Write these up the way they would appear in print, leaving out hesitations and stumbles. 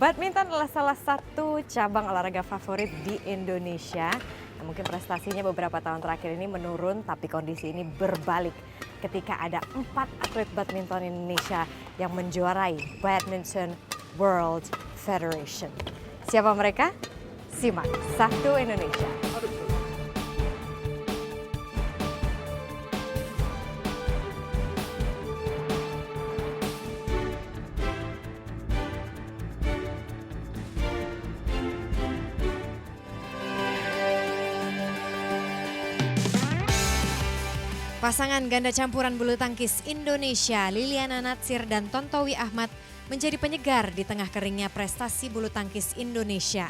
Badminton adalah salah satu cabang olahraga favorit di Indonesia. Nah, mungkin prestasinya beberapa tahun terakhir ini menurun, tapi kondisi ini berbalik ketika ada 4 atlet badminton Indonesia yang menjuarai Badminton World Federation. Siapa mereka? Simak Satu Indonesia. Pasangan ganda campuran bulu tangkis Indonesia, Liliana Natsir dan Tontowi Ahmad menjadi penyegar di tengah keringnya prestasi bulu tangkis Indonesia.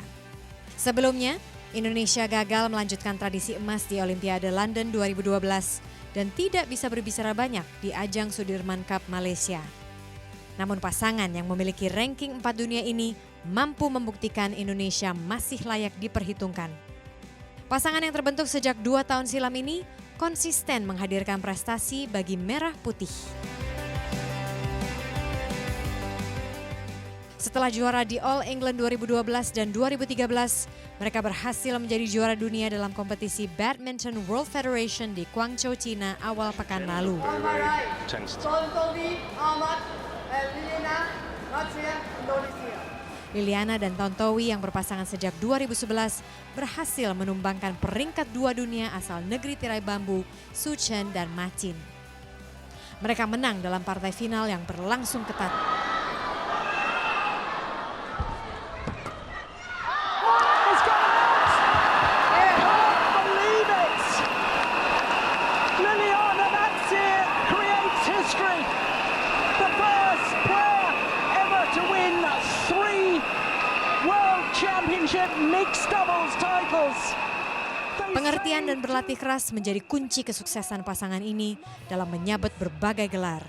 Sebelumnya, Indonesia gagal melanjutkan tradisi emas di Olimpiade London 2012 dan tidak bisa berbicara banyak di ajang Sudirman Cup Malaysia. Namun pasangan yang memiliki ranking 4 dunia ini mampu membuktikan Indonesia masih layak diperhitungkan. Pasangan yang terbentuk sejak 2 tahun silam ini konsisten menghadirkan prestasi bagi Merah Putih. Setelah juara di All England 2012 dan 2013, mereka berhasil menjadi juara dunia dalam kompetisi Badminton World Federation di Guangzhou, China awal pekan lalu. Liliana dan Tontowi yang berpasangan sejak 2011 berhasil menumbangkan peringkat 2 dunia asal negeri tirai bambu, Su Chen dan Ma Jin. Mereka menang dalam partai final yang berlangsung ketat. Liliana Natsir creates history. The first player ever to win 3 World Championship mixed doubles titles. Pengertian dan berlatih keras menjadi kunci kesuksesan pasangan ini dalam menyabet berbagai gelar.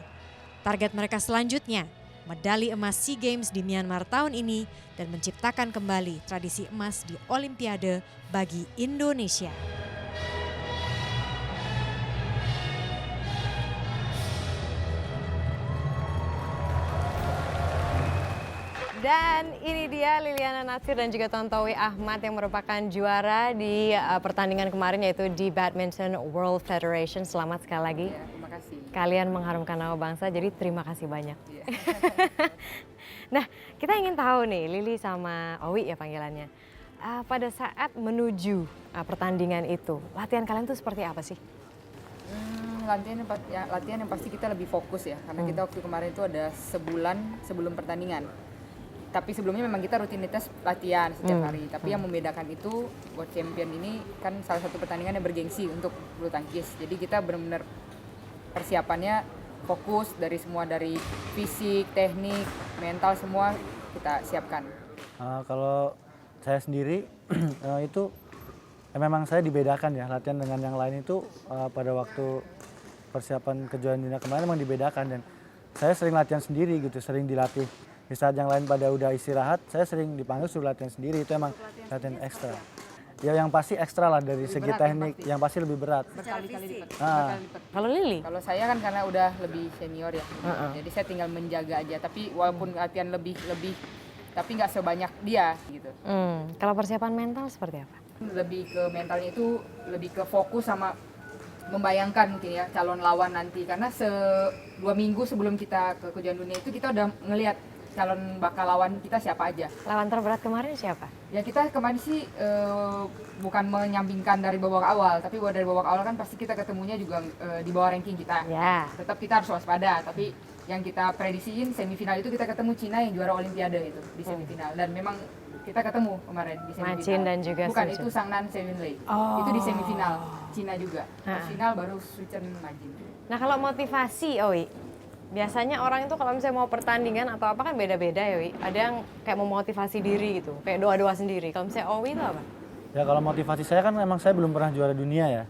Target mereka selanjutnya, medali emas SEA Games di Myanmar tahun ini dan menciptakan kembali tradisi emas di Olimpiade bagi Indonesia. Dan ini dia Liliana Natsir dan juga Tontowi Ahmad yang merupakan juara di pertandingan kemarin yaitu di Badminton World Federation. Selamat sekali lagi. Ya, terima kasih. Kalian mengharumkan nama bangsa, jadi terima kasih banyak. Ya. Nah, kita ingin tahu nih, Lili sama Owi ya panggilannya. Pada saat menuju pertandingan itu, latihan kalian tuh seperti apa sih? Latihan yang pasti kita lebih fokus ya, karena kita waktu kemarin itu ada sebulan sebelum pertandingan. Tapi sebelumnya memang kita rutinitas latihan setiap hari. Tapi yang membedakan itu World Champion ini kan salah satu pertandingan yang bergengsi untuk bulu tangkis. Jadi kita benar-benar persiapannya fokus dari fisik, teknik, mental semua kita siapkan. Kalau saya sendiri itu memang saya dibedakan ya latihan dengan yang lain itu pada waktu persiapan kejuaraan dunia kemarin memang dibedakan dan saya sering latihan sendiri gitu, sering dilatih. Di saat yang lain pada udah istirahat, saya sering dipanggil suruh latihan sendiri, itu emang latihan ekstra. Ya yang pasti ekstra lah dari segi teknik, yang pasti lebih berat. Berkali-kali lipat. Kalau Lili? Kalau saya kan karena udah lebih senior ya, jadi saya tinggal menjaga aja. Tapi walaupun latihan lebih, tapi nggak sebanyak dia gitu. Kalau persiapan mental seperti apa? Lebih ke mentalnya itu lebih ke fokus sama membayangkan mungkin ya calon lawan nanti. Karena 2 minggu sebelum kita ke kejuaraan dunia itu kita udah ngelihat calon bakal lawan kita siapa aja. Lawan terberat kemarin siapa? Ya kita kemarin sih bukan menyampingkan dari babak awal, tapi dari babak awal kan pasti kita ketemunya juga di bawah ranking kita. Ya. Tetap kita harus waspada, tapi yang kita prediksiin semifinal itu kita ketemu Cina yang juara Olimpiade itu di semifinal. Dan memang kita ketemu kemarin di semifinal. Ma Jin dan juga bukan Su Chen. itu Sangnan Sewenlei. Itu di semifinal Cina juga. Terus final baru Su Chen Ma Jin. Nah kalau motivasi Owi, biasanya orang itu kalau misalnya mau pertandingan atau apa kan beda-beda ya Wi. Ada yang kayak memotivasi diri gitu, kayak doa-doa sendiri. Kalau misalnya Owi itu apa? Ya kalau motivasi saya kan memang saya belum pernah juara dunia ya.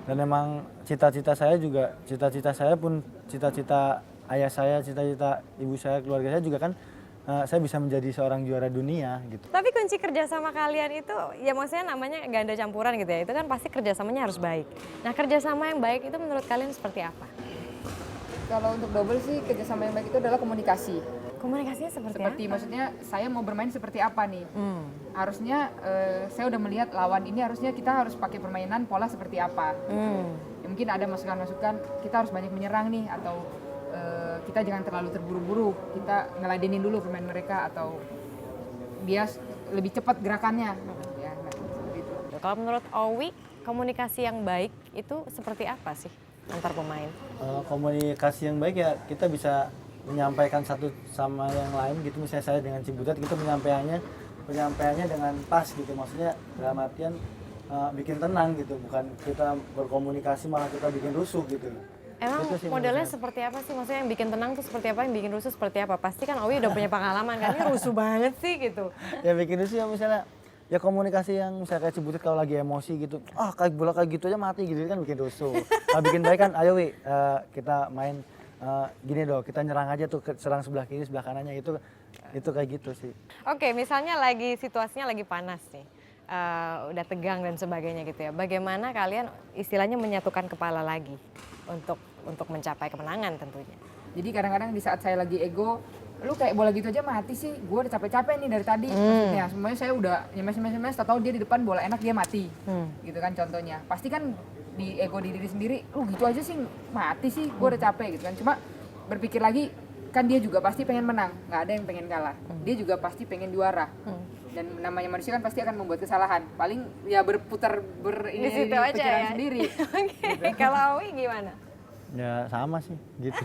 Dan memang cita-cita saya pun cita-cita ayah saya, cita-cita ibu saya, keluarga saya juga kan saya bisa menjadi seorang juara dunia gitu. Tapi kunci kerjasama kalian itu, ya maksudnya namanya ganda campuran gitu ya, itu kan pasti kerjasamanya harus baik. Nah kerjasama yang baik itu menurut kalian seperti apa? Kalau untuk double sih kerjasama yang baik itu adalah komunikasi. Komunikasinya seperti Seperti apa? maksudnya saya mau bermain seperti apa nih. Harusnya saya udah melihat lawan ini harusnya kita harus pakai permainan pola seperti apa. Ya, mungkin ada masukan-masukan kita harus banyak menyerang nih atau kita jangan terlalu terburu-buru. Kita ngeladenin dulu pemain mereka atau dia lebih cepat gerakannya. Ya, nah, seperti itu. Kalau menurut Owi, komunikasi yang baik itu seperti apa sih antar pemain? Komunikasi yang baik ya kita bisa menyampaikan satu sama yang lain gitu, misalnya saya dengan Cibutet gitu penyampaiannya dengan pas gitu, maksudnya dalam artian bikin tenang gitu, bukan kita berkomunikasi malah kita bikin rusuh gitu. Emang Itu sih modelnya menurut saya. seperti apa sih? Maksudnya yang bikin tenang tuh seperti apa, yang bikin rusuh seperti apa? Pasti kan Owi udah punya pengalaman kan, ini rusuh banget sih gitu. Ya bikin rusuh ya misalnya ya komunikasi yang misalnya kayak Cibutet kalau lagi emosi gitu, kayak bola kayak gitu aja mati gitu kan bikin rusuh. Kalau bikin baik kan ayo Wi, kita main gini dong, kita nyerang aja tuh, serang sebelah kiri sebelah kanannya, itu kayak gitu sih. Oke, misalnya situasinya lagi panas nih, udah tegang dan sebagainya gitu ya. Bagaimana kalian istilahnya menyatukan kepala lagi untuk mencapai kemenangan tentunya? Jadi kadang-kadang di saat saya lagi ego, lu kayak bola gitu aja mati sih, gue udah capek-capek nih dari tadi. Maksudnya semuanya saya udah nyemes, tahu dia di depan bola enak dia mati. Gitu kan contohnya. Pasti kan di ego diri sendiri, lu gitu aja sih mati sih, gue udah capek gitu kan. Cuma berpikir lagi, kan dia juga pasti pengen menang, nggak ada yang pengen kalah. Dia juga pasti pengen juara. Dan namanya manusia kan pasti akan membuat kesalahan. Paling ya berputar Di situ aja pikiran ya. sendiri. Oke, kalau Owi gimana? Ya sama sih gitu.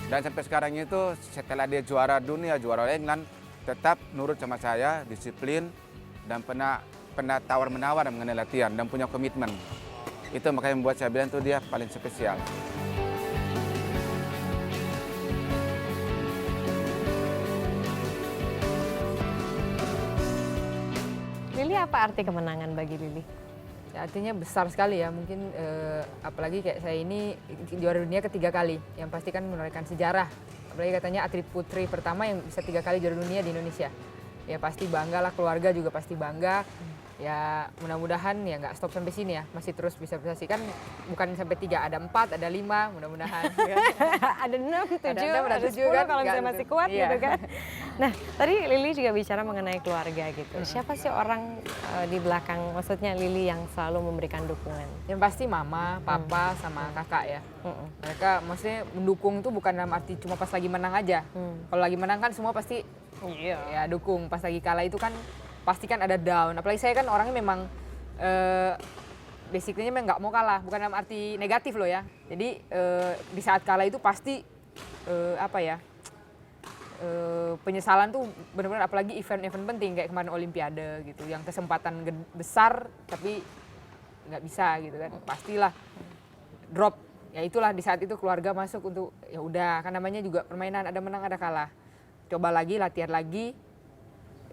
Dan sampai sekarang itu setelah dia juara dunia, juara England, tetap nurut sama saya, disiplin, dan pernah tawar-menawar mengenai latihan dan punya komitmen. Itu makanya membuat saya bilang itu dia paling spesial. Lili, apa arti kemenangan bagi Lili? Ya, artinya besar sekali ya, mungkin apalagi kayak saya ini juara dunia ketiga kali, yang pasti kan menorehkan sejarah. Apalagi katanya atlet putri pertama yang bisa 3 kali juara dunia di Indonesia. Ya pasti bangga lah, keluarga juga pasti bangga. Ya mudah-mudahan ya nggak stop sampai sini ya, masih terus bisa prestasi kan, bukan sampai 3, ada 4, ada 5, mudah-mudahan. Ada 6, 7, ada 7 10 kan, kalau misalnya gitu. masih kuat Iya. gitu kan. Nah, tadi Lili juga bicara mengenai keluarga gitu. Siapa sih orang di belakang, maksudnya Lili yang selalu memberikan dukungan? Yang pasti mama, papa, sama kakak ya. Mereka maksudnya mendukung tuh bukan dalam arti cuma pas lagi menang aja. Kalau lagi menang kan semua pasti ya dukung. Pas lagi kalah itu kan pasti kan ada down. Apalagi saya kan orangnya memang basically memang nggak mau kalah. Bukan dalam arti negatif loh ya. Jadi di saat kalah itu pasti penyesalan tuh benar-benar, apalagi event-event penting kayak kemarin Olimpiade gitu, yang kesempatan besar tapi nggak bisa gitu kan, pastilah drop. Ya itulah di saat itu keluarga masuk untuk ya udah, kan namanya juga permainan, ada menang ada kalah, coba lagi, latihan lagi,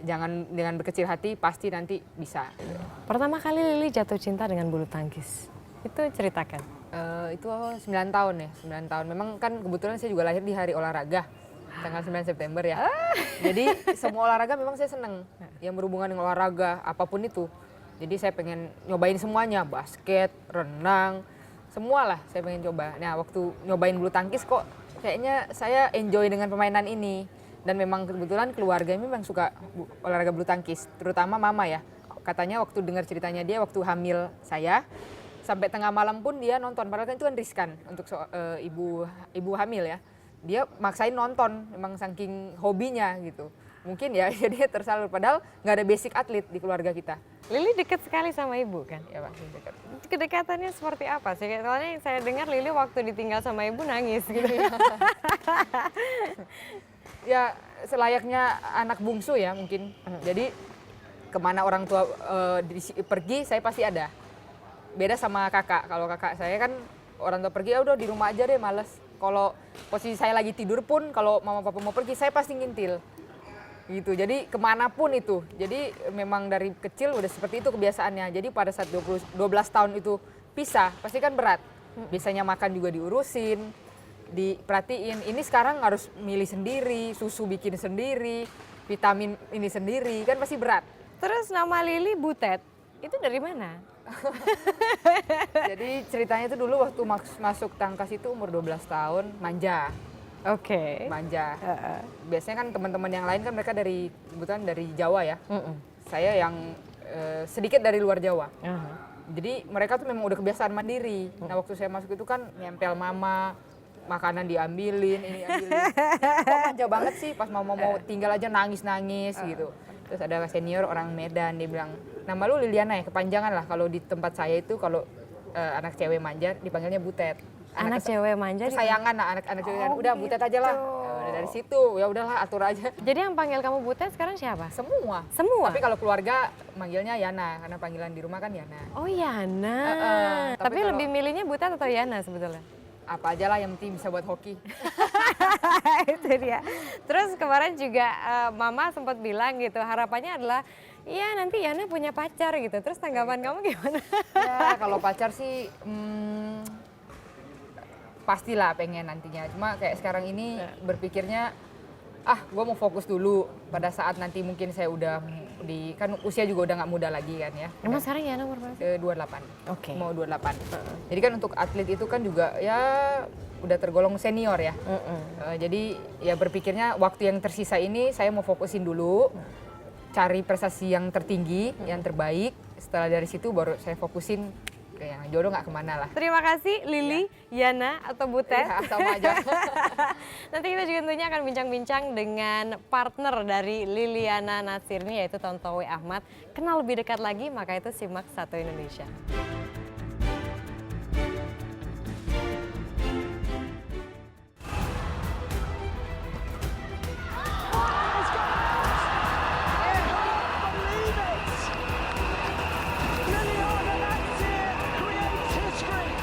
jangan dengan berkecil hati, pasti nanti bisa gitu. Pertama kali Lili jatuh cinta dengan bulu tangkis, itu ceritakan. Itu 9 tahun ya, 9 tahun. Memang kan kebetulan saya juga lahir di hari olahraga, tanggal 9 September ya. Jadi semua olahraga memang saya seneng, yang berhubungan dengan olahraga, apapun itu. Jadi saya pengen nyobain semuanya, basket, renang, semualah saya pengen coba. Nah waktu nyobain bulu tangkis kok kayaknya saya enjoy dengan permainan ini. Dan memang kebetulan keluarga memang suka olahraga bulu tangkis, terutama mama ya. Katanya waktu dengar ceritanya dia waktu hamil saya, sampai tengah malam pun dia nonton, padahal kan itu kan riskan untuk ibu hamil ya. Dia maksain nonton, memang saking hobinya gitu. Mungkin ya jadi tersalur, padahal nggak ada basic atlet di keluarga kita. Lili dekat sekali sama ibu kan? Ya Pak, dekat. Kedekatannya seperti apa sih? Soalnya yang saya dengar Lili waktu ditinggal sama ibu nangis gitu. Ya selayaknya anak bungsu ya mungkin. Jadi kemana orang tua pergi saya pasti ada. Beda sama kakak. Kalau kakak saya kan orang tua pergi ya udah di rumah aja deh, males. Kalau posisi saya lagi tidur pun, kalau mama papa mau pergi saya pasti ngintil. Gitu. Jadi kemanapun itu. Jadi memang dari kecil udah seperti itu kebiasaannya. Jadi pada saat 12 tahun itu pisah pasti kan berat. Biasanya makan juga diurusin. diperhatiin. Ini sekarang harus milih sendiri, susu bikin sendiri, vitamin ini sendiri, kan pasti berat. Terus nama Lili Butet, itu dari mana? Jadi ceritanya itu dulu waktu masuk tangkas itu umur 12 tahun, manja. Oke. Manja. Biasanya kan teman-teman yang lain kan mereka kebetulan dari Jawa ya. Saya yang sedikit dari luar Jawa. Jadi mereka tuh memang udah kebiasaan mandiri. Nah waktu saya masuk itu kan nempel mama, makanan diambilin, ini ambilin. Kok manja banget sih, pas mama mau tinggal aja nangis-nangis gitu. Terus ada senior orang Medan, dia bilang, nama lu Liliana ya, kepanjangan lah. Kalau di tempat saya itu kalau anak cewek manja dipanggilnya Butet. Anak cewek manja. Kesayangan lah anak cewek kan, udah Butet aja lah. Udah dari situ, ya udahlah atur aja. Jadi yang panggil kamu Butet sekarang siapa? Semua. Semua? Tapi kalau keluarga manggilnya Yana, karena panggilan di rumah kan Yana. Oh Yana. Tapi Tapi lebih milihnya Butet atau Yana sebetulnya? Apa aja lah yang penting bisa buat hoki. Itu dia. Terus kemarin juga Mama sempat bilang gitu, harapannya adalah iya nanti Yana punya pacar gitu. Terus tanggapan kamu gimana? Ya kalau pacar sih pastilah pengen nantinya. Cuma kayak sekarang ini berpikirnya gue mau fokus dulu. Pada saat nanti mungkin saya udah kan usia juga udah nggak muda lagi kan ya. Emang sekarang Yana umur berapa? 28. Oke. Mau 28. Jadi kan untuk atlet itu kan juga ya udah tergolong senior ya. Jadi ya berpikirnya waktu yang tersisa ini saya mau fokusin dulu, cari prestasi yang tertinggi, yang terbaik. Setelah dari situ baru saya fokusin ke yang jodoh nggak kemana lah. Terima kasih Lili, Yana atau Butet. Ya, sama aja. Nanti kita juga tentunya akan bincang-bincang dengan partner dari Liliana Natsir ini yaitu Tontowi Ahmad. Kenal lebih dekat lagi maka itu simak Satu Indonesia. Liliana Natsir creates history.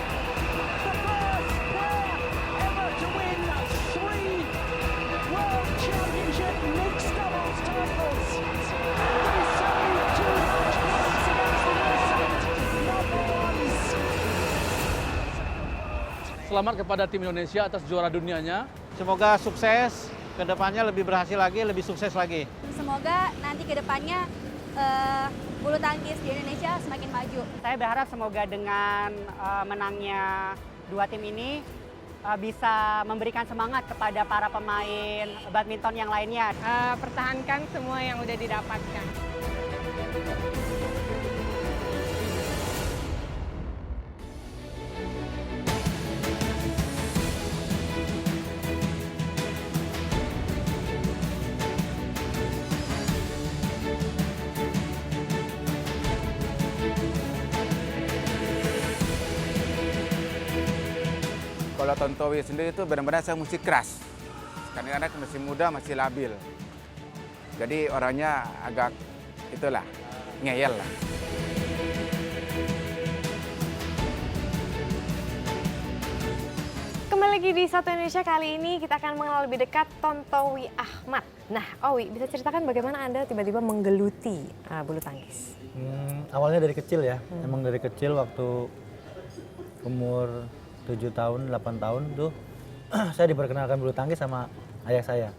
The first player ever to win 3 World Championship mixed doubles titles. They saved 2 match points against the innocent number ones. Selamat kepada tim Indonesia atas juara dunianya. Semoga sukses, kedepannya lebih berhasil lagi, lebih sukses lagi. Semoga nanti ke depannya bulu tangkis di Indonesia semakin maju. Saya berharap semoga dengan menangnya dua tim ini bisa memberikan semangat kepada para pemain badminton yang lainnya. Pertahankan semua yang udah didapatkan. Kalau Tontowi sendiri itu benar-benar saya mesti keras. Kadang-kadang masih muda, masih labil. Jadi orangnya agak itulah, ngeyel lah. Kembali lagi di Satu Indonesia kali ini kita akan mengenal lebih dekat Tontowi Ahmad. Nah Owi, bisa ceritakan bagaimana Anda tiba-tiba menggeluti bulu tangkis? Awalnya dari kecil ya, emang dari kecil waktu umur 7 tahun, 8 tahun tuh saya diperkenalkan bulu tangkis sama ayah saya.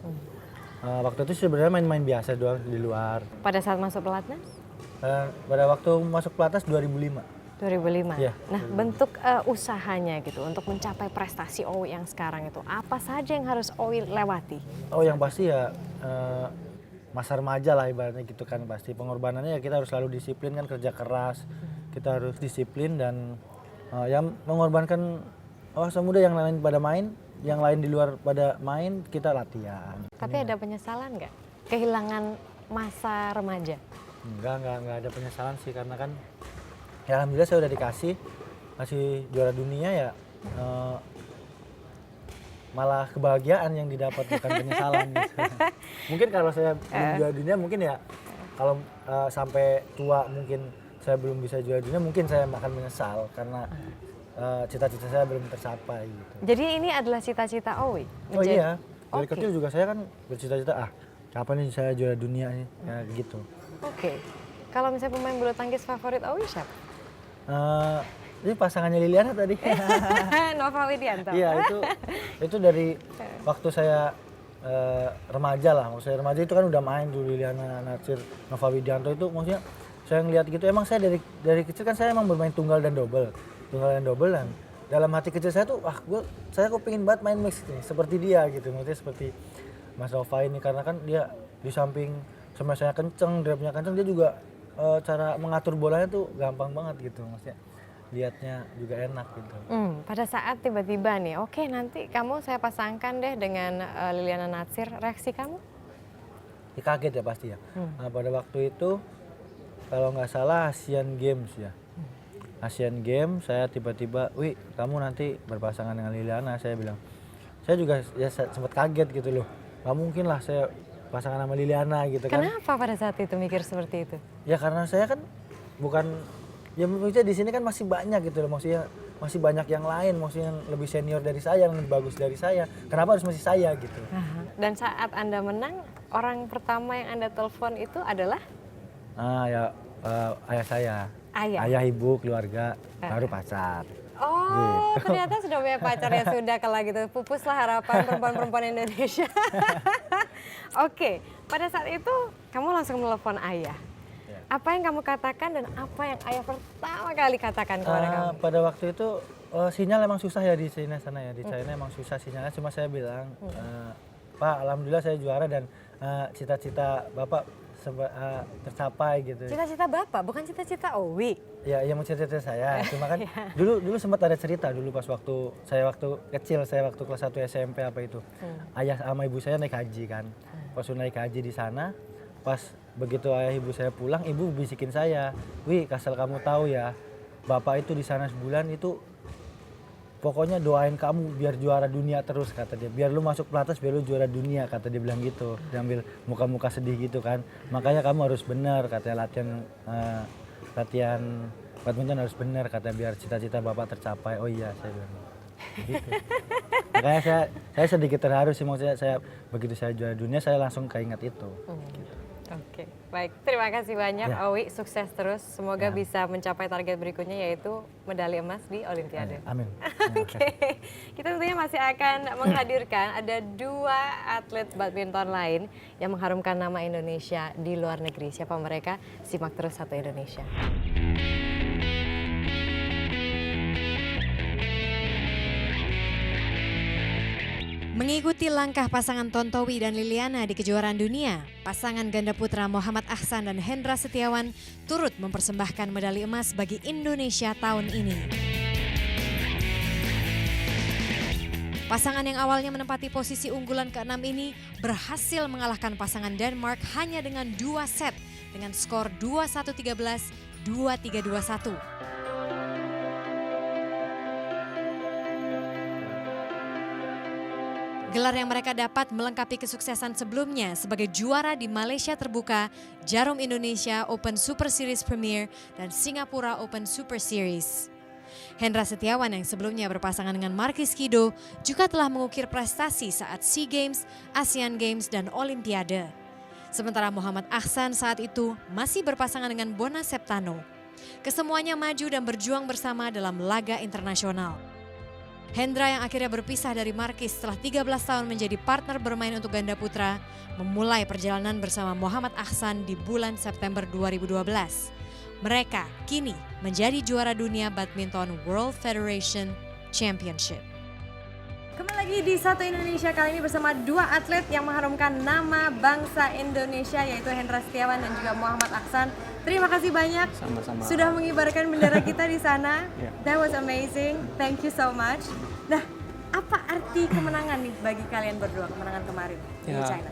Waktu itu sebenarnya main-main biasa doang di luar. Pada saat masuk pelatnas? Pada waktu masuk pelatnas 2005. 2005. Ya, Nah, bentuk usahanya gitu untuk mencapai prestasi Owi yang sekarang itu apa saja yang harus Owi lewati? Oh, yang pasti ya masa remaja lah ibaratnya gitu kan, pasti pengorbanannya ya kita harus selalu disiplin kan, kerja keras. Kita harus disiplin dan yang mengorbankan semuda yang lain pada main, yang lain di luar pada main, kita latihan. Tapi ada penyesalan nggak? Kehilangan masa remaja? Enggak ada penyesalan sih, karena kan ya alhamdulillah saya udah dikasih juara dunia ya, malah kebahagiaan yang didapat bukan penyesalan gitu. Mungkin kalau saya belum juara dunia mungkin ya kalau sampai tua mungkin saya belum bisa juara dunia, mungkin saya akan menyesal karena cita-cita saya belum tercapai gitu. Jadi ini adalah cita-cita Owi? Oh iya, dari kecil juga saya kan bercita-cita kapan nih saya juara dunia nih, ya gitu. Oke. Kalau misalnya pemain bulu tangkis favorit Owi siapa? ini pasangannya Liliana tadi. Nova Widianto. Iya, itu dari waktu saya remaja lah. Waktu saya remaja itu kan udah main dulu Liliana Natsir, Nova Widianto itu maksudnya saya ngeliat gitu. Emang saya dari kecil kan saya emang bermain tunggal dan double dan dalam hati kecil saya tuh saya kok pengen banget main mix nih seperti dia gitu. Maksudnya seperti Mas Nova ini karena kan dia di samping sama saya kenceng, drive-nya kenceng, dia juga cara mengatur bolanya tuh gampang banget gitu. Maksudnya lihatnya juga enak gitu. Pada saat tiba-tiba nih, oke nanti kamu saya pasangkan deh dengan Liliana Natsir, reaksi kamu? Ya, kaget ya pasti ya. Nah, pada waktu itu kalau nggak salah Asian Games ya. Asian Games saya tiba-tiba, wih kamu nanti berpasangan dengan Liliana, saya bilang. Saya juga ya sempat kaget gitu loh. Nggak mungkin lah saya pasangan sama Liliana gitu kan. Kenapa pada saat itu mikir seperti itu? Ya karena saya kan bukan, ya maksudnya di sini kan masih banyak gitu loh, maksudnya masih banyak yang lain, maksudnya yang lebih senior dari saya, yang lebih bagus dari saya. Kenapa harus masih saya gitu? Dan saat Anda menang, orang pertama yang Anda telepon itu adalah? Ayah saya. Ayah, ibu, keluarga, baru pacar. Oh, ternyata sudah punya pacar ya, sudah kalau gitu. Pupuslah harapan perempuan-perempuan Indonesia. Oke, pada saat itu kamu langsung menelpon ayah. Apa yang kamu katakan dan apa yang ayah pertama kali katakan kepada kamu? Pada waktu itu sinyal emang susah ya di China sana ya. Di China emang susah sinyalnya, cuma saya bilang, Pak alhamdulillah saya juara dan cita-cita Bapak tercapai gitu. Cita-cita Bapak, bukan cita-cita Owi. Ya mau cita-cita saya, cuma kan dulu sempat ada cerita dulu pas waktu kecil, saya waktu kelas 1 SMP apa itu. Ayah sama ibu saya naik haji kan. Pas naik haji di sana, pas begitu ayah ibu saya pulang, ibu bisikin saya, wih asal kamu tahu ya, Bapak itu di sana sebulan itu pokoknya doain kamu biar juara dunia terus, kata dia. Biar lu masuk pelatnas, biar lu juara dunia, kata dia bilang gitu. Dia ambil muka-muka sedih gitu kan. Makanya kamu harus benar, katanya latihan badminton harus benar, katanya biar cita-cita Bapak tercapai. Oh iya, saya bilang gitu. Makanya saya sedikit terharu sih, maksudnya saya begitu saya juara dunia saya langsung keinget itu. Gitu. Oke, baik. Terima kasih banyak Owi, sukses terus. Semoga bisa mencapai target berikutnya yaitu medali emas di Olimpiade. Amin. Oke, kita tentunya masih akan menghadirkan ada 2 atlet badminton lain yang mengharumkan nama Indonesia di luar negeri. Siapa mereka? Simak terus Satu Indonesia. Mengikuti langkah pasangan Tontowi dan Liliana di kejuaraan dunia, pasangan ganda putra Muhammad Ahsan dan Hendra Setiawan turut mempersembahkan medali emas bagi Indonesia tahun ini. Pasangan yang awalnya menempati posisi unggulan ke-6 ini berhasil mengalahkan pasangan Denmark hanya dengan 2 set dengan skor 2-1-13, 2-3-2-1. Gelar yang mereka dapat melengkapi kesuksesan sebelumnya sebagai juara di Malaysia Terbuka, Jarum Indonesia Open Super Series Premier, dan Singapura Open Super Series. Hendra Setiawan yang sebelumnya berpasangan dengan Markis Kido juga telah mengukir prestasi saat SEA Games, ASEAN Games, dan Olimpiade. Sementara Muhammad Ahsan saat itu masih berpasangan dengan Bona Septano. Kesemuanya maju dan berjuang bersama dalam laga internasional. Hendra yang akhirnya berpisah dari Markis setelah 13 tahun menjadi partner bermain untuk ganda putra, memulai perjalanan bersama Muhammad Ahsan di bulan September 2012. Mereka kini menjadi juara dunia badminton World Federation Championship. Kembali lagi di Satu Indonesia, kali ini bersama 2 atlet yang mengharumkan nama bangsa Indonesia, yaitu Hendra Setiawan dan juga Muhammad Ahsan. Terima kasih banyak sudah mengibarkan bendera kita di sana. That was amazing. Thank you so much. Nah, apa arti kemenangan nih bagi kalian berdua, kemenangan kemarin di China?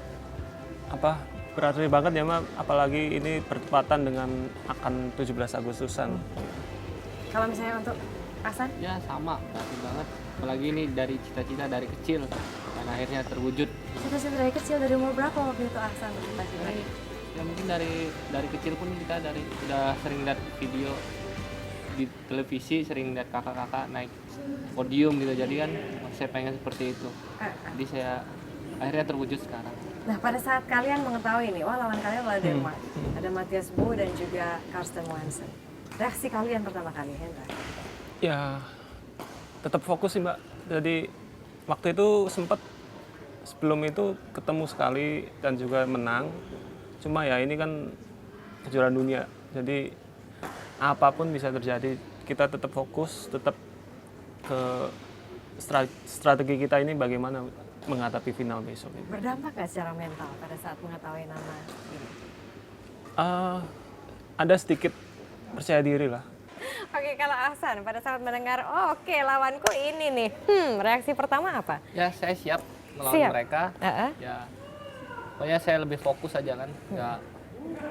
Berarti banget ya, Ma. Apalagi ini bertepatan dengan akan 17 Agustusan. Kalau misalnya untuk Ahsan? Ya sama, berarti banget. Apalagi ini dari cita-cita dari kecil dan akhirnya terwujud. Cita-cita dari kecil, dari umur berapa waktu itu Ahsan cita-cita? Ya mungkin dari kecil pun kita udah sering lihat video di televisi, sering lihat kakak-kakak naik podium gitu, jadi kan saya pengen seperti itu. Jadi saya akhirnya terwujud sekarang. Nah, pada saat kalian mengetahui nih, lawan kalian adalah Denmark, ada Mathias Bo dan juga Karsten Wansen. Reaksi kalian pertama kali, Hendra? Ya, tetap fokus sih Mbak. Jadi waktu itu sempat sebelum itu ketemu sekali dan juga menang. Cuma ya ini kan kejuaraan dunia. Jadi apapun bisa terjadi. Kita tetap fokus, tetap ke strategi kita ini bagaimana menghadapi final besok. Berdampak nggak secara mental pada saat mengetahui nama ini? Ada sedikit percaya diri lah. Oke, kalau Ahsan pada saat mendengar, oh oke lawanku ini nih, reaksi pertama apa? Ya saya siap melawan Siap. mereka. Ya, pokoknya saya lebih fokus aja kan. Ya,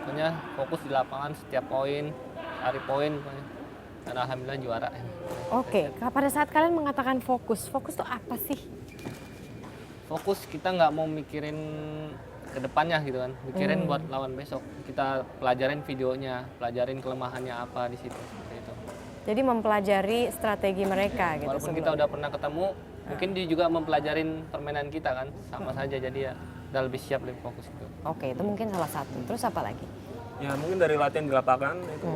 pokoknya fokus di lapangan setiap poin, cari poin. Pokoknya. Dan alhamdulillah juara. Oke, pada saat kalian mengatakan fokus tuh apa sih? Fokus kita nggak mau mikirin ke depannya gitu kan, mikirin buat lawan besok. Kita pelajarin videonya, pelajarin kelemahannya apa di situ. Seperti itu. Jadi mempelajari strategi mereka gitu. Walaupun kita udah pernah ketemu, mungkin dia juga mempelajarin permainan kita kan, sama saja. Jadi ya udah lebih siap, lebih fokus gitu. Oke, itu mungkin salah satu. Terus apa lagi? Ya mungkin dari latihan di lapangan itu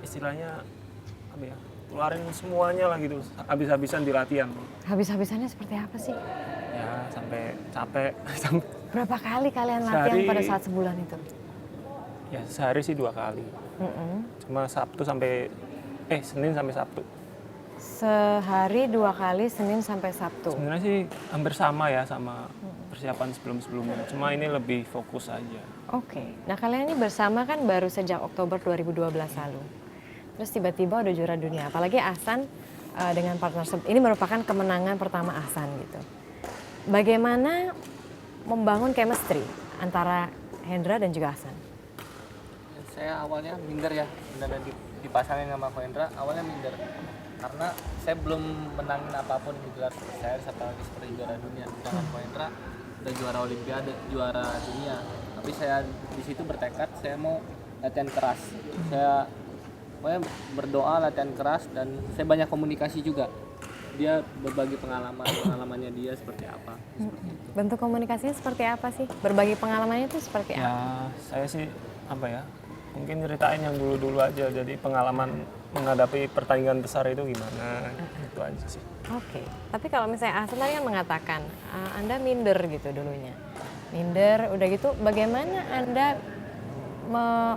istilahnya apa ya, keluarin semuanya lah gitu, habis-habisan di latihan. Habis-habisannya seperti apa sih? Ya sampai capek. Berapa kali kalian latihan pada saat sebulan itu? Ya sehari sih 2 kali. Cuma Senin sampai Sabtu. Sehari 2 kali, Senin sampai Sabtu. Sebenarnya sih hampir sama ya sama persiapan sebelum-sebelumnya. Cuma ini lebih fokus aja. Oke. Nah kalian ini bersama kan baru sejak Oktober 2012 lalu. Terus tiba-tiba udah juara dunia. Apalagi Ahsan dengan partner ini merupakan kemenangan pertama Ahsan gitu. Bagaimana membangun chemistry antara Hendra dan juga Ahsan? Saya awalnya minder ya, benar dipasangin sama Ko Hendra, awalnya minder. Karena saya belum menangin apapun di gelar saya apalagi seperti juara dunia. Dengan Ko Hendra udah juara olimpiade, juara dunia. Tapi saya di situ bertekad saya mau latihan keras. Saya pokoknya berdoa, latihan keras, dan saya banyak komunikasi juga. Dia berbagi pengalamannya dia seperti apa. Seperti itu. Bentuk komunikasinya seperti apa sih? Berbagi pengalamannya itu seperti apa? Ya saya sih mungkin ceritain yang dulu-dulu aja. Jadi pengalaman menghadapi pertandingan besar itu gimana, itu aja sih. Oke, tapi kalau misalnya Ahsan tadi kan mengatakan Anda minder gitu dulunya. Minder, udah gitu bagaimana Anda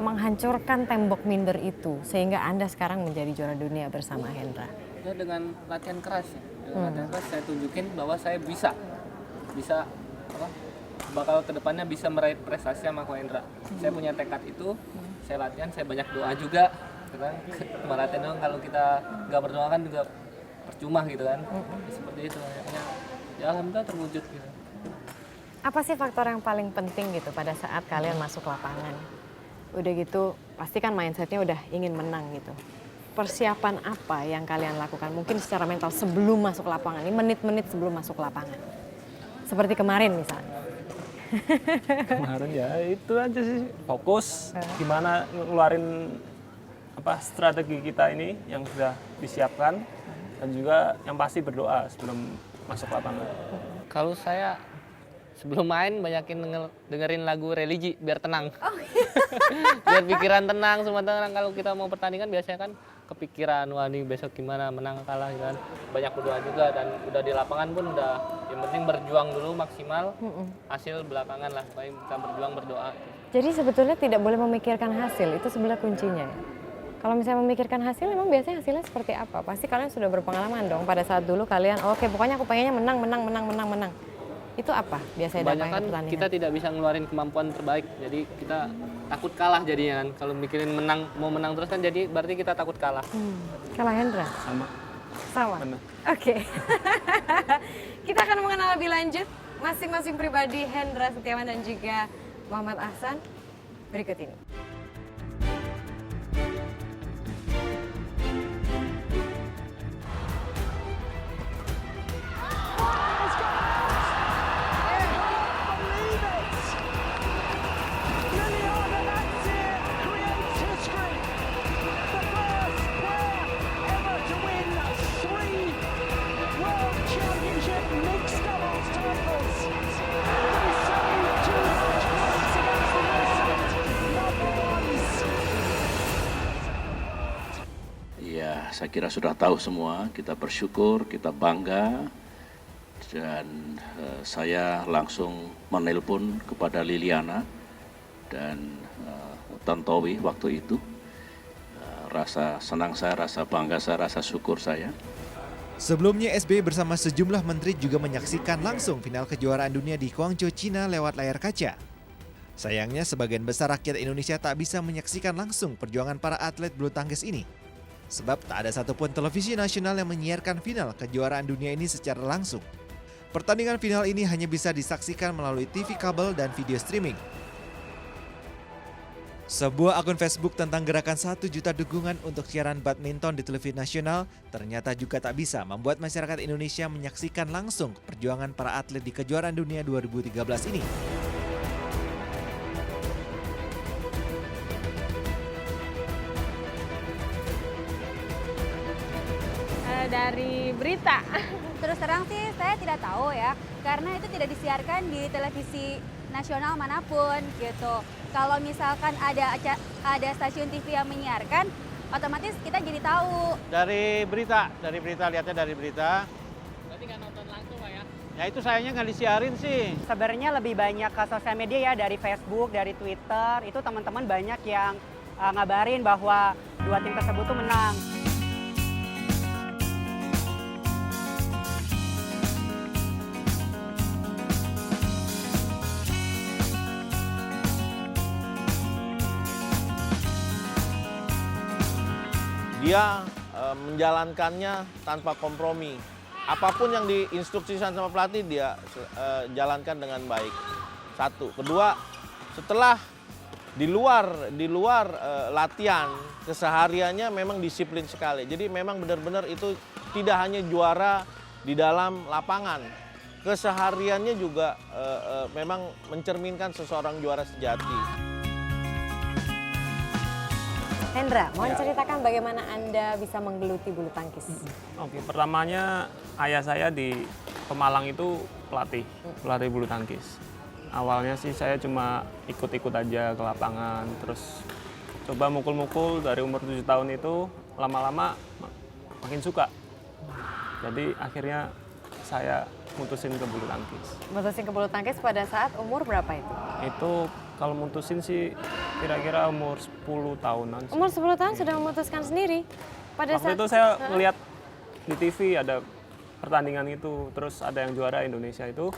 menghancurkan tembok minder itu sehingga Anda sekarang menjadi juara dunia bersama Hendra? Ya dengan latihan keras ya. Dengan latihan keras saya tunjukin bahwa saya bisa bakal kedepannya bisa meraih prestasi sama Ko Hendra. Saya punya tekad itu, saya latihan, saya banyak doa juga, gitu kan. Cuma latihan doang, kalau kita nggak berdoa kan juga percuma gitu kan. Seperti itu, makanya ya alhamdulillah terwujud gitu. Apa sih faktor yang paling penting gitu pada saat kalian masuk lapangan? Udah gitu pasti kan mindsetnya udah ingin menang gitu. Persiapan apa yang kalian lakukan mungkin secara mental sebelum masuk lapangan, ini menit-menit sebelum masuk lapangan? Seperti kemarin misalnya. Kemarin ya itu aja sih, fokus gimana ngeluarin strategi kita ini yang sudah disiapkan, dan juga yang pasti berdoa sebelum masuk lapangan. Kalau saya sebelum main banyakin dengerin lagu religi biar tenang. Biar pikiran tenang, semua tenang. Kalau kita mau pertandingan biasanya kan kepikiran, wah ini besok gimana, menang kalah gitu kan. Banyak berdoa juga, dan udah di lapangan pun udah yang penting berjuang dulu maksimal, hasil belakangan lah. Pokoknya kita berjuang, berdoa. Jadi sebetulnya tidak boleh memikirkan hasil, itu sebenarnya kuncinya ya. Kalau misalnya memikirkan hasil, emang biasanya hasilnya seperti apa? Pasti kalian sudah berpengalaman dong pada saat dulu kalian, oke pokoknya aku pengennya menang. Itu apa biasanya dampaknya ke pertandingan? Kita tidak bisa ngeluarin kemampuan terbaik, jadi kita takut kalah jadinya kan. Kalau mikirin mau menang terus kan, jadi berarti kita takut kalah. Kalah Hendra? Sama? Oke. Kita akan mengenal lebih lanjut masing-masing pribadi Hendra Setiawan dan juga Muhammad Ahsan berikut ini. saya kira sudah tahu semua, kita bersyukur, kita bangga, dan saya langsung menelpon kepada Liliana dan Tontowi waktu itu. Rasa senang saya, rasa bangga saya, rasa syukur saya. Sebelumnya SBY bersama sejumlah menteri juga menyaksikan langsung final kejuaraan dunia di Guangzhou, Cina lewat layar kaca. Sayangnya sebagian besar rakyat Indonesia tak bisa menyaksikan langsung perjuangan para atlet bulu tangkis ini. Sebab tak ada satupun televisi nasional yang menyiarkan final kejuaraan dunia ini secara langsung. Pertandingan final ini hanya bisa disaksikan melalui TV kabel dan video streaming. Sebuah akun Facebook tentang gerakan 1 juta dukungan untuk siaran badminton di televisi nasional ternyata juga tak bisa membuat masyarakat Indonesia menyaksikan langsung perjuangan para atlet di kejuaraan dunia 2013 ini. Dari berita. Terus terang sih saya tidak tahu ya, karena itu tidak disiarkan di televisi nasional manapun gitu. Kalau misalkan ada stasiun TV yang menyiarkan, otomatis kita jadi tahu. Dari berita, lihatnya dari berita. Berarti nggak nonton langsung Pak ya? Ya itu sayangnya nggak disiarin sih. Sebenarnya lebih banyak ke sosial media ya, dari Facebook, dari Twitter, itu teman-teman banyak yang ngabarin bahwa dua tim tersebut tuh menang. Dia menjalankannya tanpa kompromi. Apapun yang diinstruksikan sama pelatih dia jalankan dengan baik. Satu, kedua, setelah di luar latihan kesehariannya memang disiplin sekali. Jadi memang benar-benar itu tidak hanya juara di dalam lapangan, kesehariannya juga memang mencerminkan seseorang juara sejati. Hendra, mau ceritakan bagaimana Anda bisa menggeluti bulu tangkis? Oke, pertamanya ayah saya di Pemalang itu pelatih bulu tangkis. Awalnya sih saya cuma ikut-ikut aja ke lapangan, terus coba mukul-mukul dari umur 7 tahun itu, lama-lama makin suka. Jadi akhirnya saya mutusin ke bulu tangkis. Mutusin ke bulu tangkis pada saat umur berapa itu? Itu kalau mutusin sih kira-kira umur 10 tahunan. Umur 10 tahun sudah memutuskan sendiri? Waktu itu saya melihat di TV ada pertandingan itu, terus ada yang juara Indonesia itu.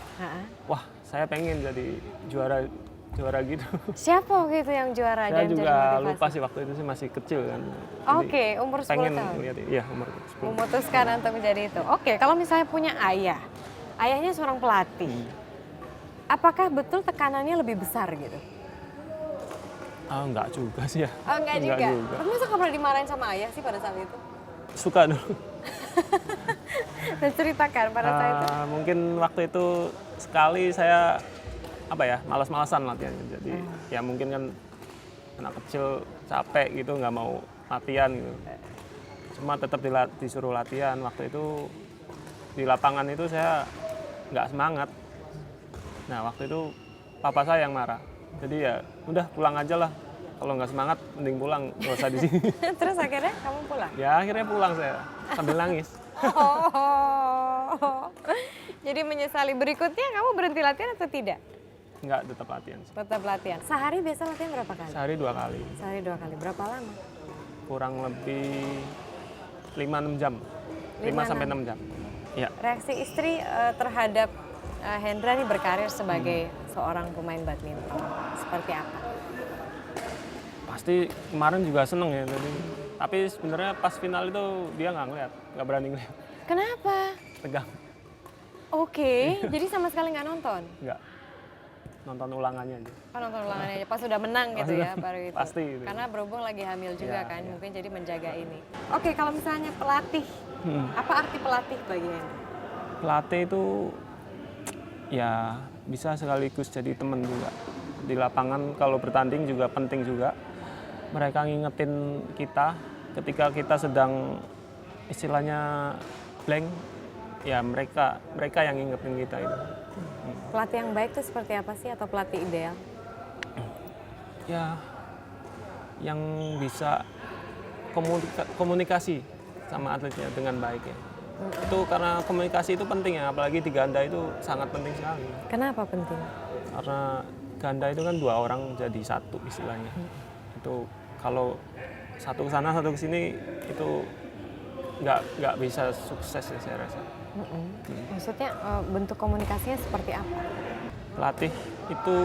Wah, saya pengen jadi juara gitu. Siapa waktu itu yang juara? Saya juga lupa sih, waktu itu sih masih kecil kan. Oke, umur 10 pengen tahun? Lihat, iya, umur 10. Memutuskan untuk menjadi itu. Oke, kalau misalnya punya ayah, ayahnya seorang pelatih. Apakah betul tekanannya lebih besar gitu? Enggak juga sih ya. Oh, enggak juga? Tapi masa nggak pernah dimarahin sama ayah sih pada saat itu? Suka dulu. Dan ceritakan pada saat itu? Mungkin waktu itu sekali saya malas-malasan latihannya. Jadi ya mungkin kan anak kecil capek gitu, nggak mau latihan gitu. Cuma tetap disuruh latihan. Waktu itu di lapangan itu saya nggak semangat. Nah waktu itu papa saya yang marah. Jadi ya udah pulang aja lah. Kalau nggak semangat mending pulang, nggak usah di sini. Terus akhirnya kamu pulang? Ya akhirnya pulang saya sambil nangis. Jadi menyesali. Berikutnya kamu berhenti latihan atau tidak? Enggak, tetap latihan. Tetap latihan. Sehari biasa latihan berapa kali? Sehari 2 kali. Sehari 2 kali. Berapa lama? Kurang lebih 5-6 jam. 5-6 jam. Ya. Reaksi istri terhadap Hendra nih berkarir sebagai seorang pemain badminton. Seperti apa? Pasti kemarin juga seneng ya. Tapi sebenarnya pas final itu dia nggak ngeliat, nggak berani ngeliat. Kenapa? Tegang. Oke, jadi sama sekali nggak nonton? Nggak. Nonton ulangannya aja. Oh, nonton ulangannya aja. Pas sudah menang gitu ya baru itu. Pasti. Gitu. Karena berhubung lagi hamil juga ya, kan, ya. mungkin jadi menjaga ini. Oke, kalau misalnya pelatih, apa arti pelatih bagi Hendra? Pelatih itu ya bisa sekaligus jadi teman juga. Di lapangan kalau bertanding juga penting juga. Mereka ngingetin kita ketika kita sedang istilahnya blank, ya mereka yang ngingetin kita itu. Pelatih yang baik itu seperti apa sih atau pelatih ideal? Ya, yang bisa komunikasi sama atletnya dengan baik ya. Itu karena komunikasi itu penting ya, apalagi di ganda itu sangat penting sekali. Kenapa penting? Karena ganda itu kan 2 orang jadi satu istilahnya. Itu kalau satu ke sana satu ke sini itu nggak bisa sukses ya saya rasa. Maksudnya bentuk komunikasinya seperti apa? Pelatih itu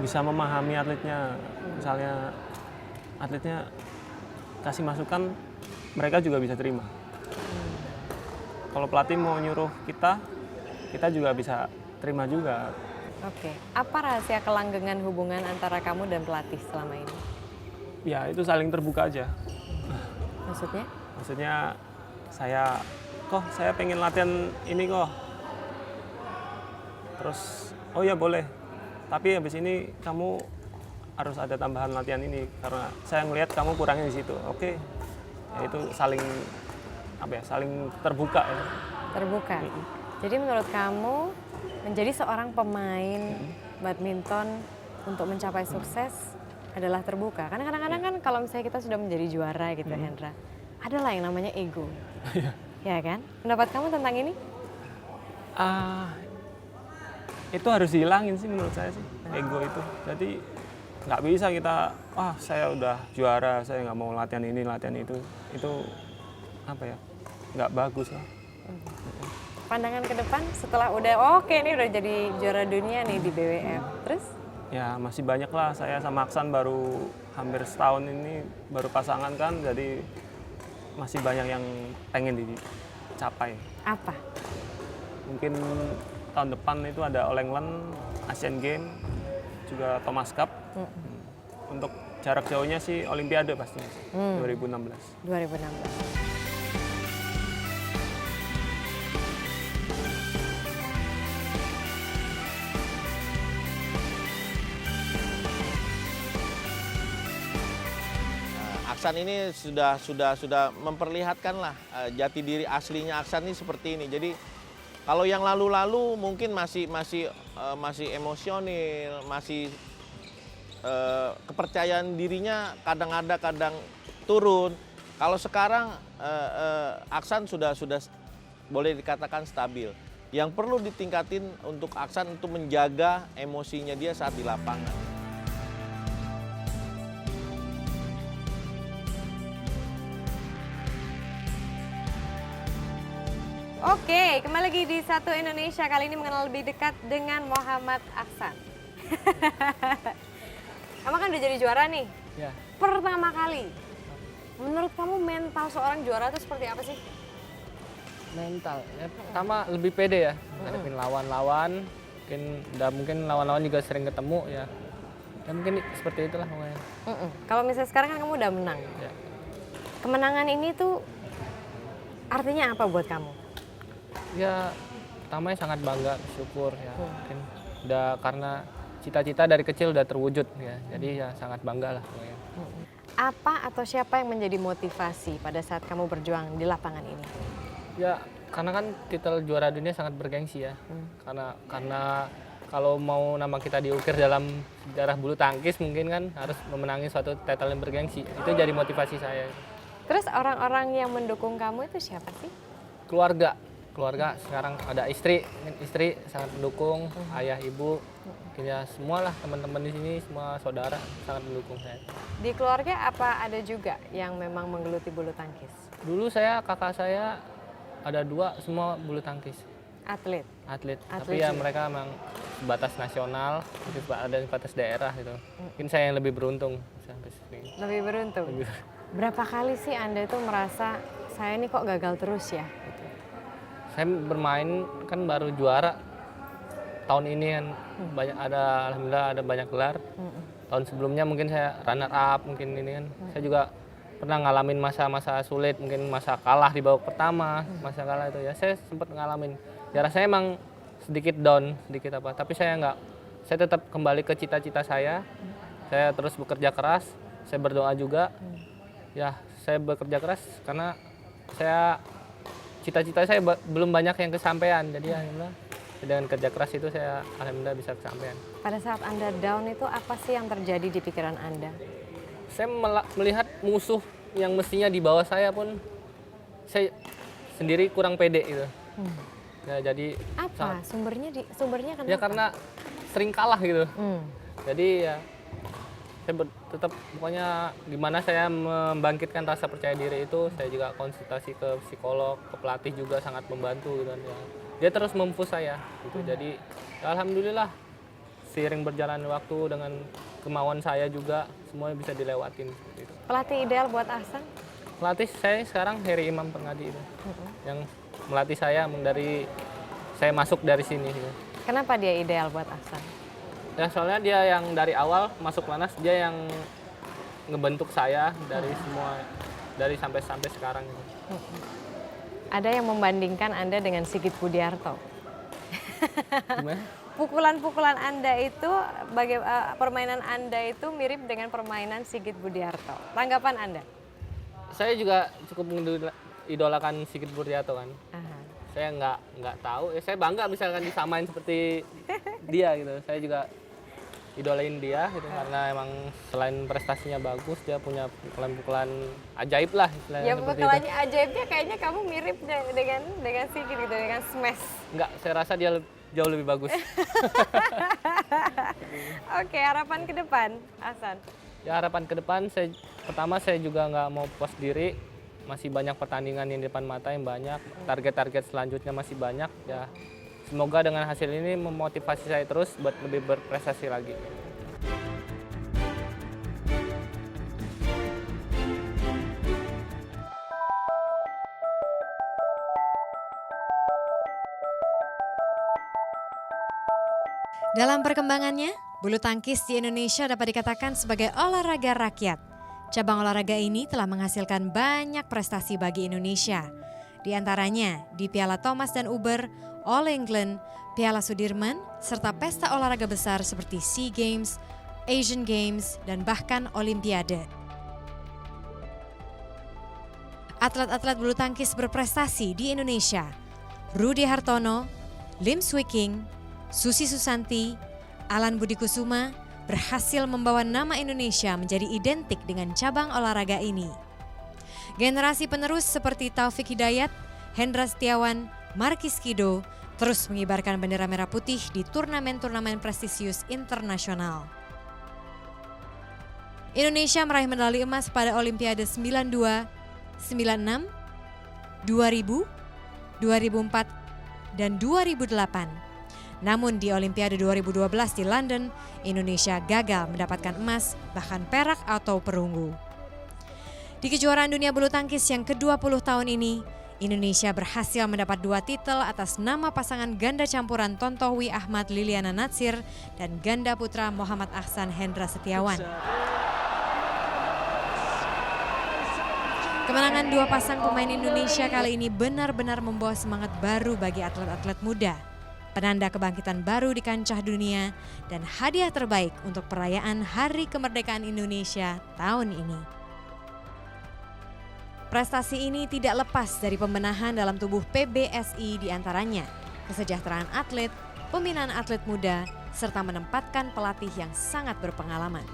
bisa memahami atletnya. Misalnya atletnya kasih masukan, mereka juga bisa terima. Kalau pelatih mau nyuruh kita juga bisa terima juga. Oke, apa rahasia kelanggengan hubungan antara kamu dan pelatih selama ini? Ya itu saling terbuka aja. Maksudnya? Maksudnya saya pengen latihan ini kok. Terus, oh ya boleh. Tapi habis ini kamu harus ada tambahan latihan ini karena saya ngelihat kamu kurangnya di situ. Oke. Ya itu saling terbuka ya. Terbuka. Jadi menurut kamu menjadi seorang pemain badminton untuk mencapai sukses adalah terbuka. Karena kadang-kadang kan kalau misalnya kita sudah menjadi juara gitu Hendra, adalah yang namanya ego. Ya kan? Pendapat kamu tentang ini? Itu harus dihilangin sih menurut saya sih, ego itu. Jadi nggak bisa kita, saya udah juara, saya nggak mau latihan ini, latihan itu. Itu nggak bagus lah. Pandangan ke depan setelah udah oke ini udah jadi juara dunia nih di BWF, terus? Ya masih banyak lah, saya sama Aksan baru hampir setahun ini baru pasangan kan, jadi masih banyak yang pengen dicapai. Apa? Mungkin tahun depan itu ada All England, Asian Games, juga Thomas Cup. Untuk jarak jauhnya sih Olimpiade pastinya, 2016. 2016. Aksan ini sudah memperlihatkan lah jati diri aslinya Aksan ini seperti ini. Jadi kalau yang lalu-lalu mungkin masih emosional, masih kepercayaan dirinya kadang ada kadang turun. Kalau sekarang Aksan sudah boleh dikatakan stabil. Yang perlu ditingkatin untuk Aksan untuk menjaga emosinya dia saat di lapangan. Oke, kembali lagi di Satu Indonesia. Kali ini mengenal lebih dekat dengan Muhammad Aksan. Kamu kan udah jadi juara nih. Ya. Pertama kali. Menurut kamu mental seorang juara itu seperti apa sih? Mental, ya pertama lebih pede ya, ngadepin lawan-lawan. Mungkin lawan-lawan juga sering ketemu ya. Dan mungkin seperti itulah pokoknya. Kalau misalnya sekarang kan kamu udah menang. Ya. Kemenangan ini tuh artinya apa buat kamu? Ya pertamanya sangat bangga, bersyukur ya. Mungkin udah karena cita-cita dari kecil udah terwujud ya. Jadi ya sangat bangga lah pokoknya. Apa atau siapa yang menjadi motivasi pada saat kamu berjuang di lapangan ini? Ya karena kan titel juara dunia sangat bergengsi ya. Karena kalau mau nama kita diukir dalam sejarah bulu tangkis mungkin kan harus memenangi suatu titel yang bergengsi. Itu jadi motivasi saya. Terus orang-orang yang mendukung kamu itu siapa sih? Keluarga sekarang ada istri sangat mendukung, ayah, ibu, ya semualah teman-teman di sini, semua saudara sangat mendukung saya. Di keluarga apa ada juga yang memang menggeluti bulu tangkis? Dulu kakak saya ada 2 semua bulu tangkis. Atlet. Tapi ya mereka memang sebatas nasional, ada sebatas daerah gitu. Mungkin saya yang lebih beruntung sampai sini. Lebih beruntung. Berapa kali sih Anda itu merasa saya ini kok gagal terus ya? Saya bermain kan baru juara tahun ini kan alhamdulillah ada banyak gelar. Tahun sebelumnya mungkin saya runner up mungkin ini kan. Saya juga pernah ngalamin masa-masa sulit, mungkin masa kalah di babak pertama, masa kalah itu ya saya sempat ngalamin. Ya rasanya emang sedikit down, tapi saya tetap kembali ke cita-cita saya. Saya terus bekerja keras, saya berdoa juga. Ya, saya bekerja keras karena cita-cita saya belum banyak yang kesampaian. Jadi alhamdulillah dengan kerja keras itu saya alhamdulillah bisa kesampaian. Pada saat Anda down itu apa sih yang terjadi di pikiran Anda? Saya melihat musuh yang mestinya di bawah saya pun saya sendiri kurang pede gitu. Ya, jadi Apa sumbernya kenapa? ya karena sering kalah gitu. Jadi ya saya tetap pokoknya gimana saya membangkitkan rasa percaya diri itu, saya juga konsultasi ke psikolog, ke pelatih juga sangat membantu gitu kan ya. Dia terus mempush saya gitu. Jadi ya alhamdulillah seiring berjalan waktu dengan kemauan saya juga semuanya bisa dilewatin seperti itu. Pelatih ideal buat Ahsan? Pelatih saya sekarang Heri Imam Perngadi itu. Yang melatih saya dari saya masuk dari sini gitu. Kenapa dia ideal buat Ahsan? Ya soalnya dia yang dari awal masuk Lanas, dia yang ngebentuk saya dari sampai sekarang gitu. Ada yang membandingkan Anda dengan Sigit Budiarto. Gimana? Pukulan-pukulan Anda itu, permainan Anda itu mirip dengan permainan Sigit Budiarto. Tanggapan Anda? Saya juga cukup idolakan Sigit Budiarto kan. Saya nggak tahu, ya saya bangga misalkan disamain seperti dia gitu. Saya juga idolain dia gitu karena emang selain prestasinya bagus, dia punya pukulan-pukulan ajaib lah. Ya pukulannya ajaibnya kayaknya kamu mirip dengan Sigit gitu, dengan smash. Enggak, saya rasa dia jauh lebih bagus. Oke, harapan ke depan, Ahsan? Ya harapan ke depan, pertama saya juga nggak mau puas diri. Masih banyak pertandingan yang di depan mata yang banyak, target-target selanjutnya masih banyak. Ya semoga dengan hasil ini memotivasi saya terus buat lebih berprestasi lagi. Dalam perkembangannya, bulu tangkis di Indonesia dapat dikatakan sebagai olahraga rakyat. Cabang olahraga ini telah menghasilkan banyak prestasi bagi Indonesia. Di antaranya di Piala Thomas dan Uber, All England, Piala Sudirman, serta pesta olahraga besar seperti SEA Games, Asian Games, dan bahkan Olimpiade. Atlet-atlet bulu tangkis berprestasi di Indonesia, Rudy Hartono, Lim Swee King, Susi Susanti, Alan Budi Kusuma, berhasil membawa nama Indonesia menjadi identik dengan cabang olahraga ini. Generasi penerus seperti Taufik Hidayat, Hendra Setiawan, Markis Kido terus mengibarkan bendera merah putih di turnamen-turnamen prestisius internasional. Indonesia meraih medali emas pada Olimpiade 92, 96, 2000, 2004, dan 2008. Namun di Olimpiade 2012 di London, Indonesia gagal mendapatkan emas, bahkan perak atau perunggu. Di kejuaraan dunia bulu tangkis yang ke-20 tahun ini, Indonesia berhasil mendapat 2 titel atas nama pasangan ganda campuran Tontowi Ahmad Liliana Natsir dan ganda putra Muhammad Ahsan Hendra Setiawan. Kemenangan 2 pasang pemain Indonesia kali ini benar-benar membawa semangat baru bagi atlet-atlet muda. Penanda kebangkitan baru di kancah dunia dan hadiah terbaik untuk perayaan Hari Kemerdekaan Indonesia tahun ini. Prestasi ini tidak lepas dari pembenahan dalam tubuh PBSI diantaranya kesejahteraan atlet, pembinaan atlet muda, serta menempatkan pelatih yang sangat berpengalaman.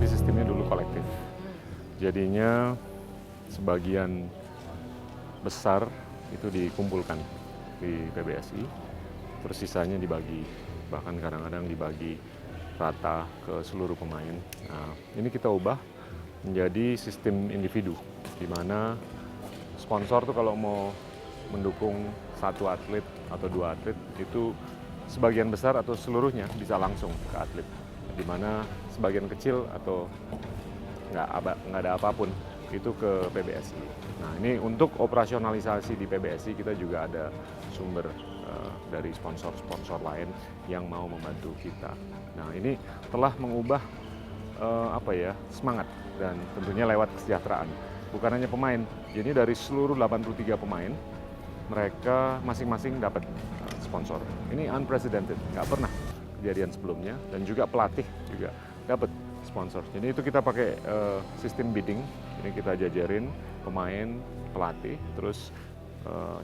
Sistemnya dulu kolektif, jadinya sebagian besar itu dikumpulkan di PBSI, terus sisanya dibagi, bahkan kadang-kadang dibagi rata ke seluruh pemain. Nah, ini kita ubah menjadi sistem individu, di mana sponsor tuh kalau mau mendukung 1 atlet atau 2 atlet itu sebagian besar atau seluruhnya bisa langsung ke atlet, di mana sebagian kecil atau nggak ada apapun itu ke PBSI. Nah ini untuk operasionalisasi di PBSI kita juga ada sumber dari sponsor-sponsor lain yang mau membantu kita. Nah ini telah mengubah semangat dan tentunya lewat kesejahteraan. Bukan hanya pemain, jadi dari seluruh 83 pemain mereka masing-masing dapat sponsor. Ini unprecedented, nggak pernah kejadian sebelumnya, dan juga pelatih juga dapat sponsor. Jadi itu kita pakai sistem bidding, ini kita jajarin pemain, pelatih, terus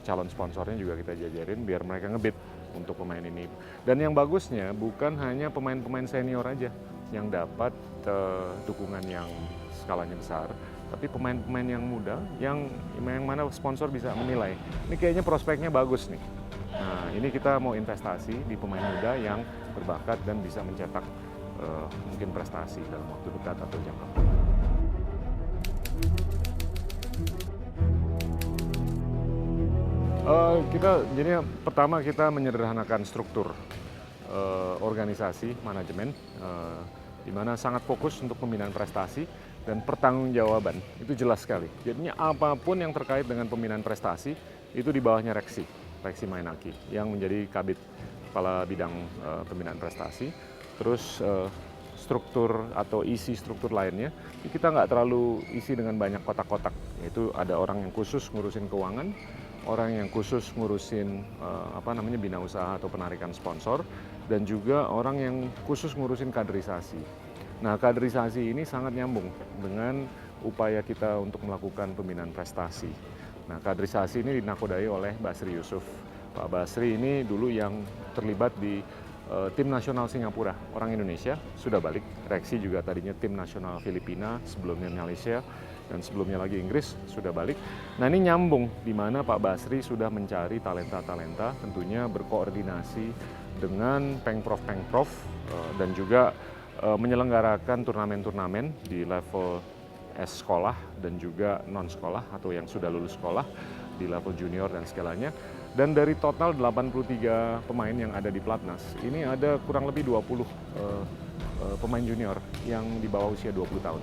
calon sponsornya juga kita jajarin biar mereka ngebid untuk pemain ini. Dan yang bagusnya bukan hanya pemain-pemain senior aja yang dapat dukungan yang skalanya besar, tapi pemain-pemain yang muda yang mana sponsor bisa menilai. Ini kayaknya prospeknya bagus nih. Nah, ini kita mau investasi di pemain muda yang berbakat dan bisa mencetak mungkin prestasi dalam waktu dekat atau jangka panjang. Jadi pertama kita menyederhanakan struktur organisasi manajemen, di mana sangat fokus untuk pembinaan prestasi dan pertanggungjawaban itu jelas sekali. Jadinya apapun yang terkait dengan pembinaan prestasi itu di bawahnya Reksi Mainaki yang menjadi kabid kepala bidang pembinaan prestasi. Terus struktur atau isi struktur lainnya kita nggak terlalu isi dengan banyak kotak-kotak. Yaitu ada orang yang khusus ngurusin keuangan, orang yang khusus ngurusin bina usaha atau penarikan sponsor, dan juga orang yang khusus ngurusin kaderisasi. Nah, kaderisasi ini sangat nyambung dengan upaya kita untuk melakukan pembinaan prestasi. Nah, kaderisasi ini dinakodai oleh Basri Yusuf. Pak Basri ini dulu yang terlibat di tim nasional Singapura, orang Indonesia, sudah balik. Reksi juga tadinya tim nasional Filipina, sebelumnya Malaysia, dan sebelumnya lagi Inggris, sudah balik. Nah, ini nyambung di mana Pak Basri sudah mencari talenta-talenta, tentunya berkoordinasi dengan pengprov dan juga menyelenggarakan turnamen-turnamen di level S sekolah dan juga non-sekolah atau yang sudah lulus sekolah di level junior dan segalanya. Dan dari total 83 pemain yang ada di Platnas, ini ada kurang lebih 20 pemain junior yang di bawah usia 20 tahun.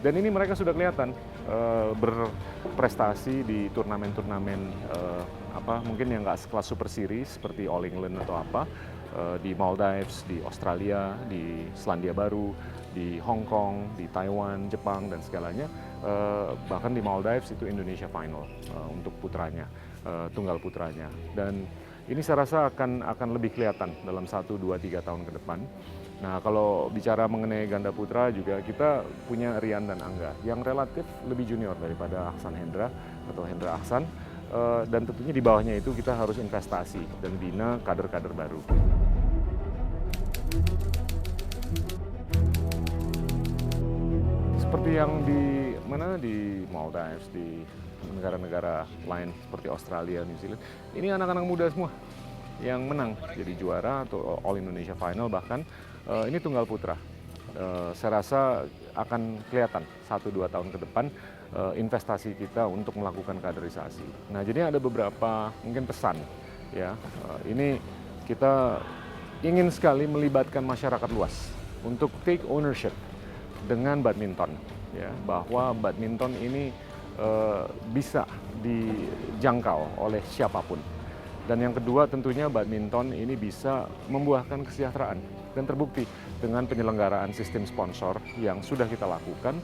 Dan ini mereka sudah kelihatan berprestasi di turnamen-turnamen mungkin yang nggak sekelas Super Series seperti All England atau apa, di Maldives, di Australia, di Selandia Baru, di Hong Kong, di Taiwan, Jepang, dan segalanya. Bahkan di Maldives itu Indonesia final untuk putranya, tunggal putranya. Dan ini saya rasa akan lebih kelihatan dalam 1, 2, 3 tahun ke depan. Nah, kalau bicara mengenai ganda putra juga kita punya Rian dan Angga yang relatif lebih junior daripada Ahsan Hendra atau Hendra Ahsan. Dan tentunya di bawahnya itu kita harus investasi dan bina kader-kader baru. Seperti yang di Maldives, di negara-negara lain seperti Australia, New Zealand, ini anak-anak muda semua yang menang jadi juara atau All Indonesia Final, bahkan ini tunggal putra. Saya rasa akan kelihatan 1-2 tahun ke depan investasi kita untuk melakukan kaderisasi. Nah, jadi ada beberapa mungkin pesan ya. Ini kita ingin sekali melibatkan masyarakat luas untuk take ownership dengan badminton, ya, bahwa badminton ini bisa dijangkau oleh siapapun. Dan yang kedua tentunya badminton ini bisa membuahkan kesejahteraan, dan terbukti dengan penyelenggaraan sistem sponsor yang sudah kita lakukan,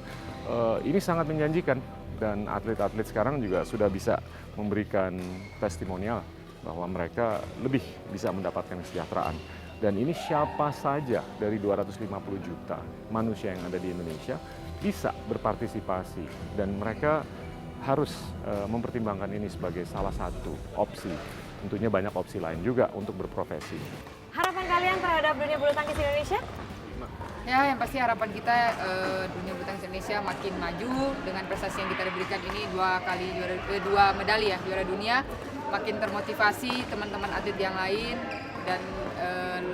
ini sangat menjanjikan, dan atlet-atlet sekarang juga sudah bisa memberikan testimonial bahwa mereka lebih bisa mendapatkan kesejahteraan. Dan ini siapa saja dari 250 juta manusia yang ada di Indonesia bisa berpartisipasi, dan mereka harus mempertimbangkan ini sebagai salah satu opsi. Tentunya banyak opsi lain juga untuk berprofesi. Harapan kalian terhadap dunia bulu tangkis Indonesia? Ya, yang pasti harapan kita dunia bulu tangkis Indonesia makin maju dengan prestasi yang kita berikan ini 2 medali ya, juara dunia, makin termotivasi teman-teman atlet yang lain dan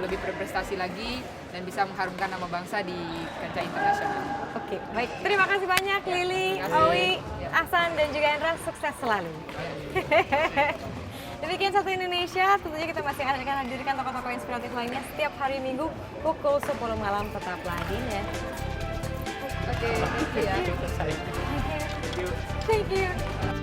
lebih berprestasi lagi dan bisa mengharumkan nama bangsa di kancah internasional. Oke, baik. Terima kasih banyak Lili, Owi, Ahsan, dan juga Hendra. Sukses selalu. Demikian Satu Indonesia, tentunya kita masih akan hadirkan tokoh-tokoh inspiratif lainnya setiap hari Minggu pukul 10 malam. Tetaplah di Net. Oke, thank you ya. Thank you.